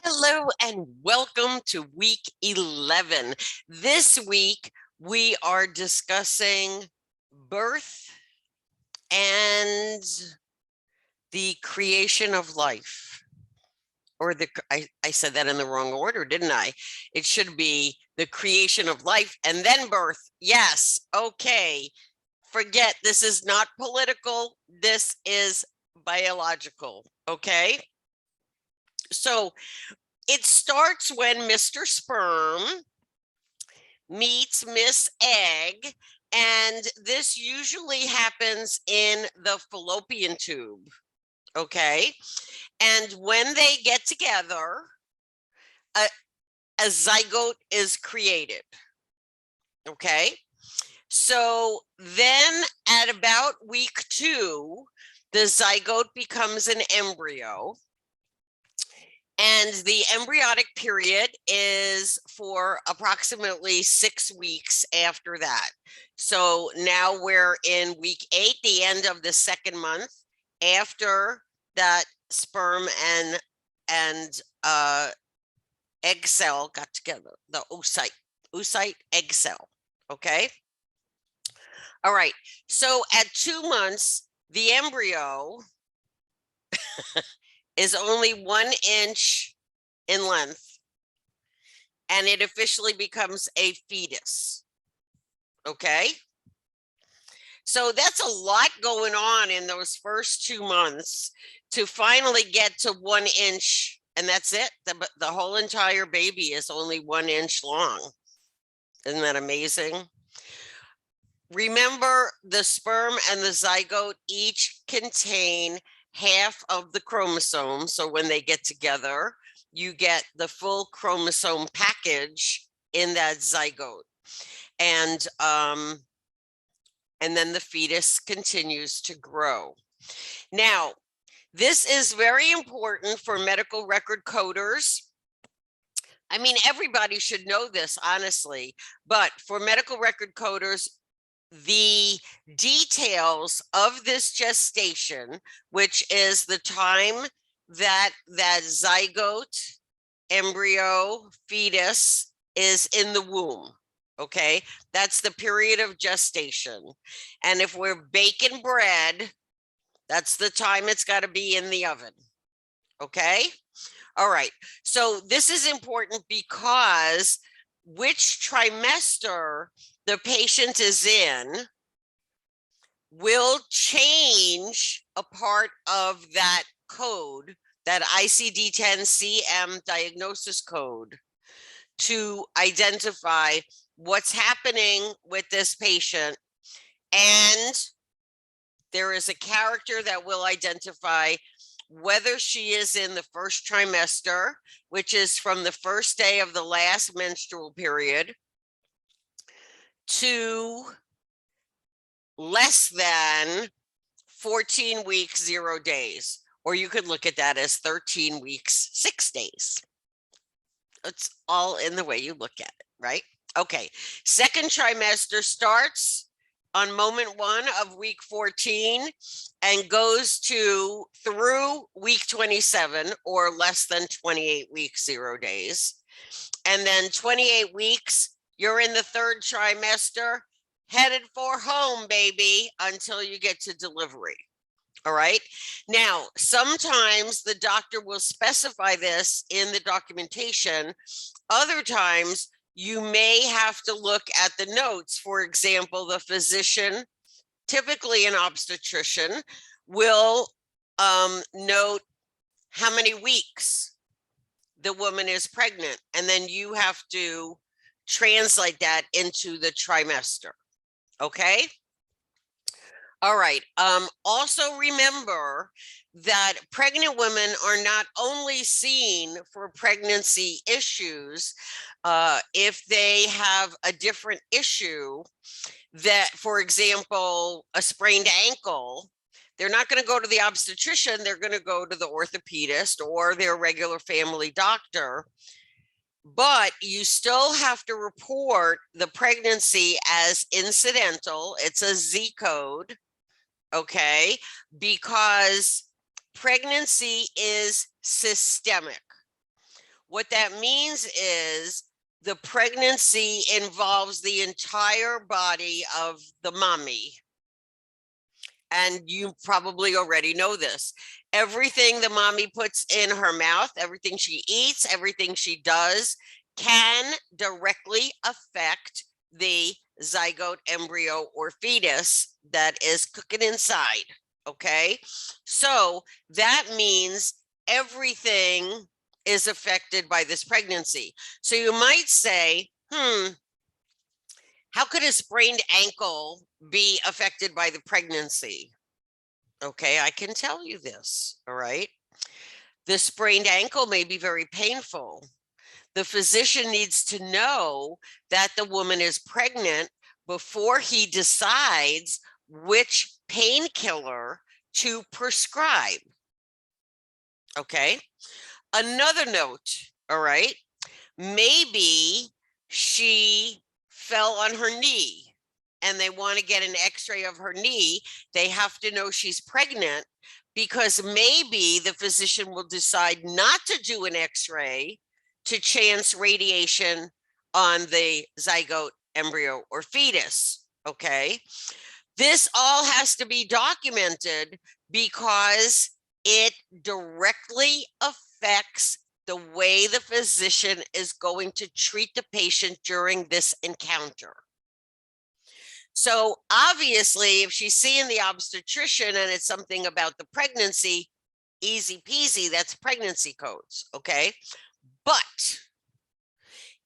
Hello and welcome to week 11. This week we are discussing birth and the creation of life. Or I said that in the wrong order, didn't I? It should be the creation of life and then birth. Yes, okay. Forget, this is not political. This is biological, okay? So it starts when Mr. Sperm meets Miss Egg, and this usually happens in the fallopian tube, okay? And when they get together, a zygote is created, okay? So then at about week 2, the zygote becomes an embryo. And the embryonic period is for approximately 6 weeks after that. So now we're in week 8, the end of the second month, after that sperm and egg cell got together, the oocyte egg cell, okay? All right, so at 2 months, the embryo is only 1 inch in length, and it officially becomes a fetus. Okay. So that's a lot going on in those first 2 months to finally get to 1 inch, and that's it. The whole entire baby is only 1 inch long. Isn't that amazing? Remember, the sperm and the zygote each contain half of the chromosome. So when they get together, you get the full chromosome package in that zygote. And then the fetus continues to grow. Now, this is very important for medical record coders. I mean, everybody should know this, honestly, but for medical record coders, the details of this gestation, which is the time that zygote, embryo, fetus is in the womb, okay? That's the period of gestation. And if we're baking bread, that's the time it's got to be in the oven, okay? All right, so this is important because which trimester the patient is in will change a part of that code, that ICD-10-CM diagnosis code, to identify what's happening with this patient. And there is a character that will identify whether she is in the first trimester, which is from the first day of the last menstrual period, to less than 14 weeks, 0 days, or you could look at that as 13 weeks, 6 days. It's all in the way you look at it, right? Okay, second trimester starts on moment 1 of week 14 and goes through week 27, or less than 28 weeks, 0 days. And then 28 weeks, you're in the third trimester, headed for home, baby, until you get to delivery. All right. Now, sometimes the doctor will specify this in the documentation. Other times, you may have to look at the notes. For example, the physician, typically an obstetrician, will note how many weeks the woman is pregnant, and then you have to translate that into the trimester. Okay. All right. Also remember that pregnant women are not only seen for pregnancy issues, if they have a different issue, that, for example, a sprained ankle, they're not going to go to the obstetrician, they're going to go to the orthopedist or their regular family doctor. But you still have to report the pregnancy as incidental. It's a Z code, okay? Because pregnancy is systemic. What that means is the pregnancy involves the entire body of the mommy. And you probably already know this. Everything the mommy puts in her mouth, everything she eats, everything she does can directly affect the zygote, embryo, or fetus that is cooking inside. Okay, so that means everything is affected by this pregnancy. So you might say, how could a sprained ankle be affected by the pregnancy? Okay, I can tell you this, all right? The sprained ankle may be very painful. The physician needs to know that the woman is pregnant before he decides which painkiller to prescribe. Okay, another note, all right? Maybe she fell on her knee and they want to get an x-ray of her knee. They have to know she's pregnant because maybe the physician will decide not to do an x-ray to chance radiation on the zygote, embryo, or fetus. Okay, this all has to be documented because it directly affects the way the physician is going to treat the patient during this encounter. So obviously, if she's seeing the obstetrician and it's something about the pregnancy, easy peasy, that's pregnancy codes, okay? But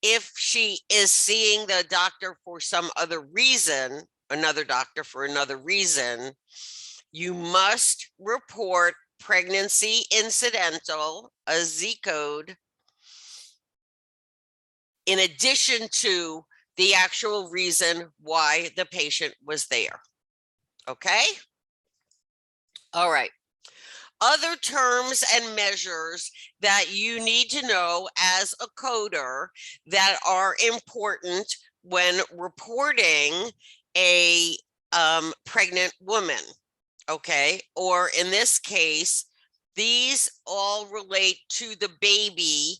if she is seeing the doctor for some other reason, another doctor for another reason, you must report pregnancy incidental, a Z code, in addition to the actual reason why the patient was there. Okay? All right. Other terms and measures that you need to know as a coder that are important when reporting a pregnant woman. Okay, or in this case, these all relate to the baby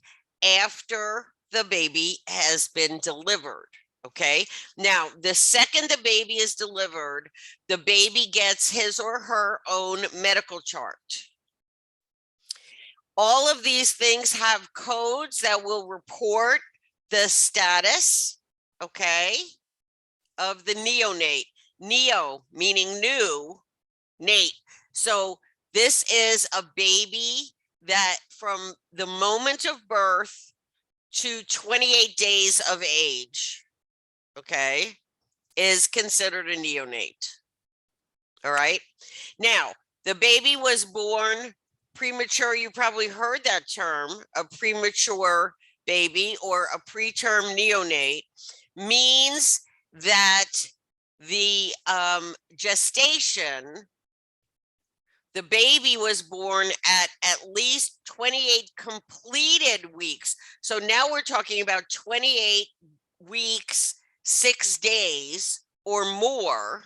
after the baby has been delivered. Okay, now the second the baby is delivered, the baby gets his or her own medical chart. All of these things have codes that will report the status, okay, of the neonate. Neo meaning new, Nate. So this is a baby that from the moment of birth to 28 days of age, okay, is considered a neonate. All right. Now, the baby was born premature. You probably heard that term, a premature baby or a preterm neonate, means that the gestation, the baby was born at least 28 completed weeks. So now we're talking about 28 weeks, 6 days or more,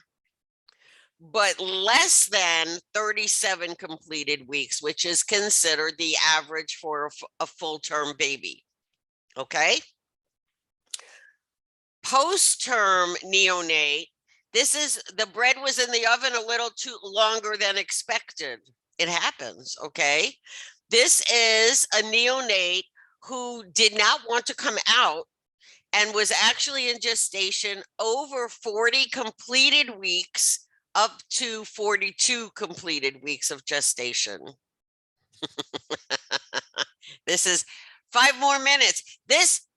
but less than 37 completed weeks, which is considered the average for a full-term baby. Okay. Post-term neonate, this is the bread was in the oven a little too longer than expected. It happens, okay? This is a neonate who did not want to come out and was actually in gestation over 40 completed weeks up to 42 completed weeks of gestation. This is 5 more minutes. This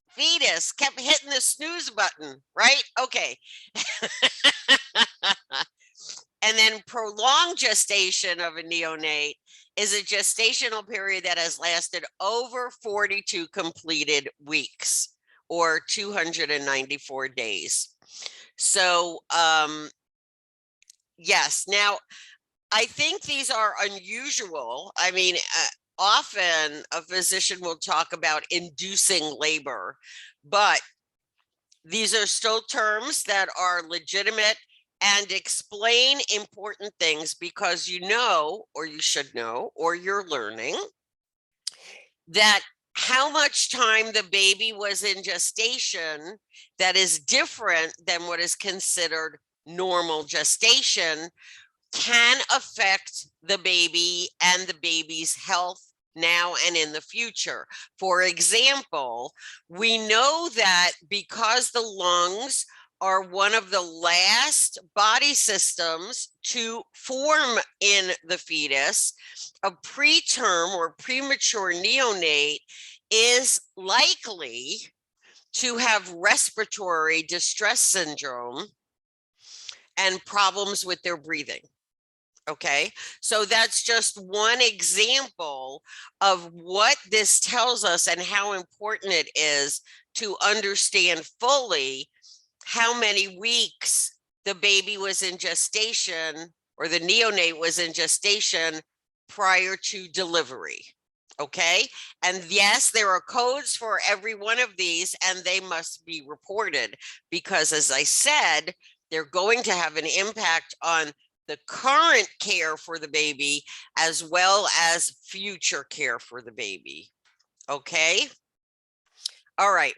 fetus kept hitting the snooze button, right? Okay. And then prolonged gestation of a neonate is a gestational period that has lasted over 42 completed weeks or 294 days. So, yes. Now, I think these are unusual. I mean, often a physician will talk about inducing labor, but these are still terms that are legitimate and explain important things because you know, or you should know, or you're learning that how much time the baby was in gestation that is different than what is considered normal gestation can affect the baby and the baby's health now and in the future. For example, we know that because the lungs are one of the last body systems to form in the fetus, a preterm or premature neonate is likely to have respiratory distress syndrome and problems with their breathing. Okay, so that's just one example of what this tells us and how important it is to understand fully how many weeks the baby was in gestation or the neonate was in gestation prior to delivery. Okay, and yes, there are codes for every one of these and they must be reported because, as I said, they're going to have an impact on the current care for the baby as well as future care for the baby. Okay. All right.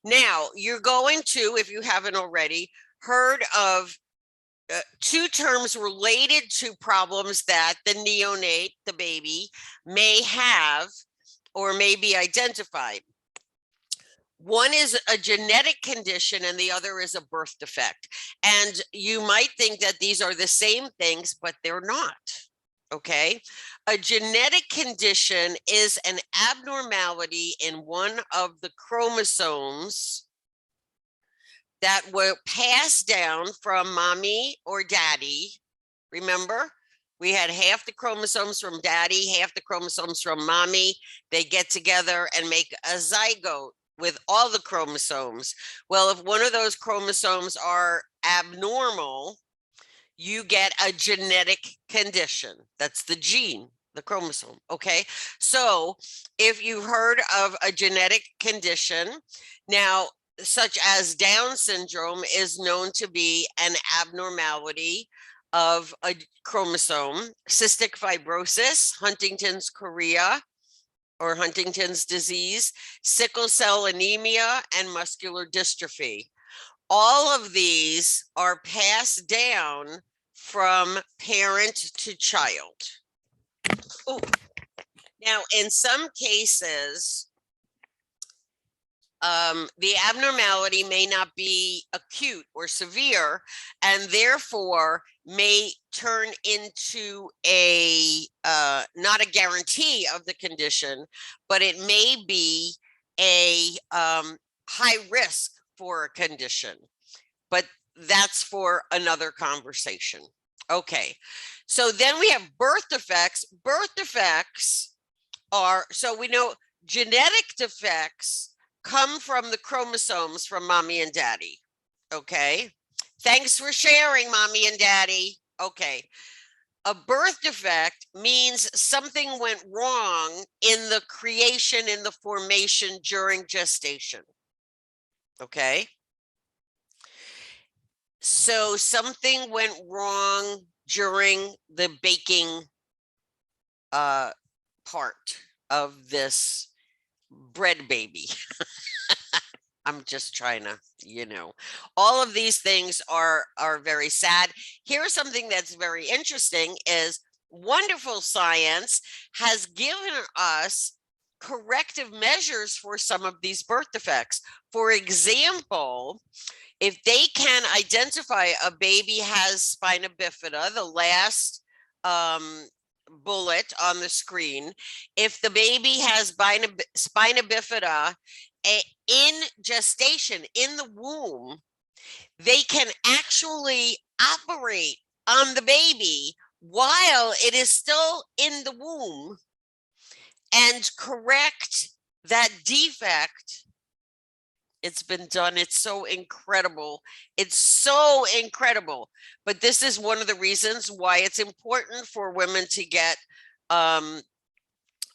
Now you're going to, if you haven't already, heard of two terms related to problems that the neonate, the baby, may have or may be identified. One is a genetic condition and the other is a birth defect. And you might think that these are the same things, but they're not. Okay. A genetic condition is an abnormality in one of the chromosomes that will pass down from mommy or daddy. Remember, we had half the chromosomes from daddy, half the chromosomes from mommy. They get together and make a zygote with all the chromosomes. Well, if one of those chromosomes are abnormal, you get a genetic condition. That's the gene, the chromosome. Okay. So if you've heard of a genetic condition, now, such as Down syndrome is known to be an abnormality of a chromosome, cystic fibrosis, Huntington's chorea, or Huntington's disease, sickle cell anemia, and muscular dystrophy. All of these are passed down from parent to child. Ooh. Now, in some cases, the abnormality may not be acute or severe, and therefore may turn into a not a guarantee of the condition, but it may be a high risk for a condition. But that's for another conversation. Okay, so then we have birth defects. Birth defects are, so we know genetic defects come from the chromosomes from mommy and daddy. Okay. Thanks for sharing, mommy and daddy. Okay. A birth defect means something went wrong in the creation, in the formation during gestation. Okay. So something went wrong during the baking part of this bread baby. I'm just trying to, all of these things are very sad. Here's something that's very interesting is wonderful science has given us corrective measures for some of these birth defects. For example, if they can identify a baby has spina bifida, the last bullet on the screen, if the baby has spina bifida in gestation, in the womb, they can actually operate on the baby while it is still in the womb and correct that defect. It's been done. It's so incredible. It's so incredible. But this is one of the reasons why it's important for women to get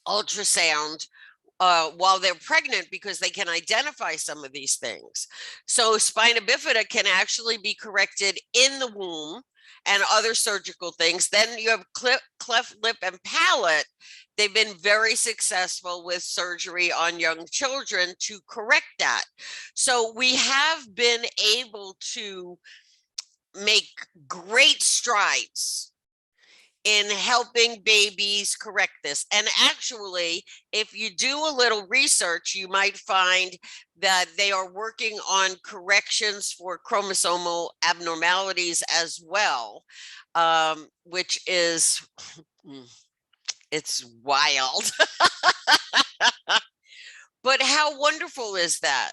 ultrasound while they're pregnant because they can identify some of these things. So spina bifida can actually be corrected in the womb and other surgical things. Then you have cleft lip and palate. They've been very successful with surgery on young children to correct that. So we have been able to make great strides in helping babies correct this. And actually, if you do a little research, you might find that they are working on corrections for chromosomal abnormalities as well, which is, it's wild. But how wonderful is that?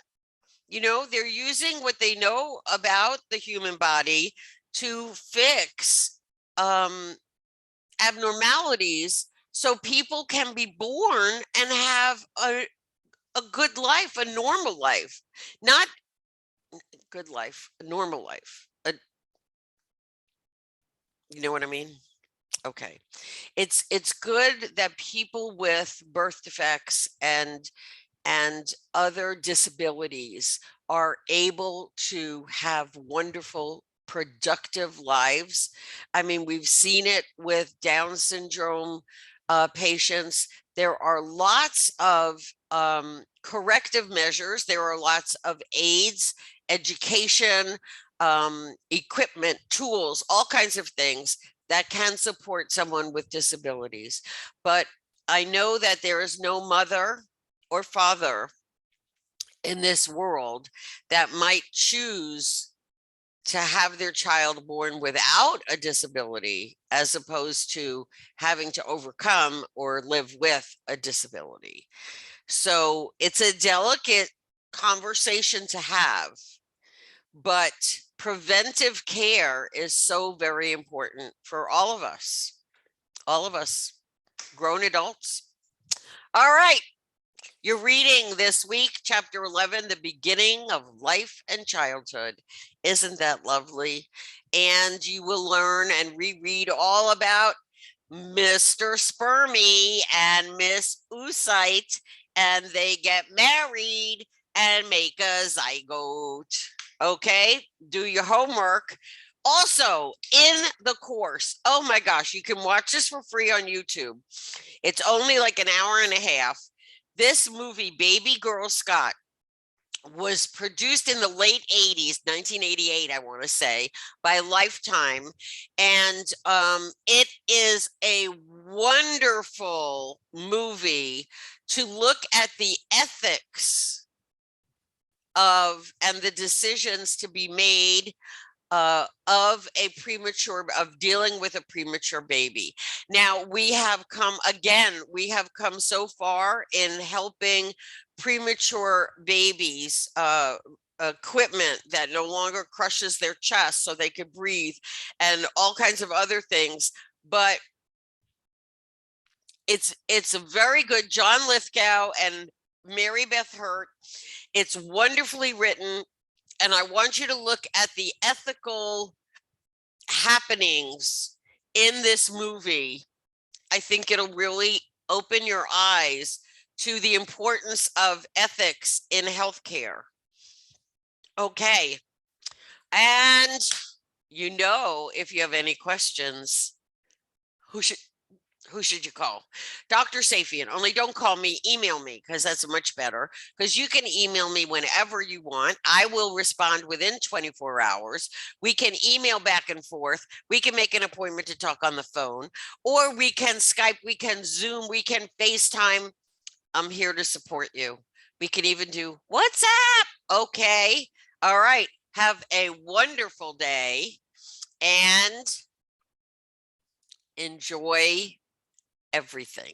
You know, they're using what they know about the human body to fix abnormalities so people can be born and have a good life, a normal life, not good life, a normal life. You know what I mean? Okay. It's good that people with birth defects and other disabilities are able to have wonderful, productive lives. I mean, we've seen it with Down syndrome patients. There are lots of corrective measures. There are lots of aids, education, equipment, tools, all kinds of things that can support someone with disabilities. But I know that there is no mother or father in this world that might choose to have their child born without a disability as opposed to having to overcome or live with a disability. So it's a delicate conversation to have, but preventive care is so very important for all of us, grown adults. All right. You're reading this week, chapter 11, the beginning of life and childhood. Isn't that lovely? And you will learn and reread all about Mr. Spermy and Miss Oocyte, and they get married and make a zygote. Okay, do your homework. Also, in the course, oh my gosh, you can watch this for free on YouTube. It's only like an hour and a half. This movie, Baby Girl Scott, was produced in the late 80s, 1988, I want to say, by Lifetime. And it is a wonderful movie to look at the ethics of and the decisions to be made of dealing with a premature baby. Now we have come so far in helping premature babies, equipment that no longer crushes their chest so they could breathe and all kinds of other things. But it's a very good. John Lithgow and Mary Beth Hurt. It's wonderfully written. And I want you to look at the ethical happenings in this movie. I think it'll really open your eyes to the importance of ethics in healthcare. Okay. And if you have any questions, who should you call? Dr. Safian. Only don't call me, email me, because that's much better, because you can email me whenever you want. I will respond within 24 hours. We can email back and forth. We can make an appointment to talk on the phone, or we can Skype, we can Zoom, we can FaceTime. I'm here to support you. We can even do WhatsApp. Okay. All right. Have a wonderful day and enjoy everything.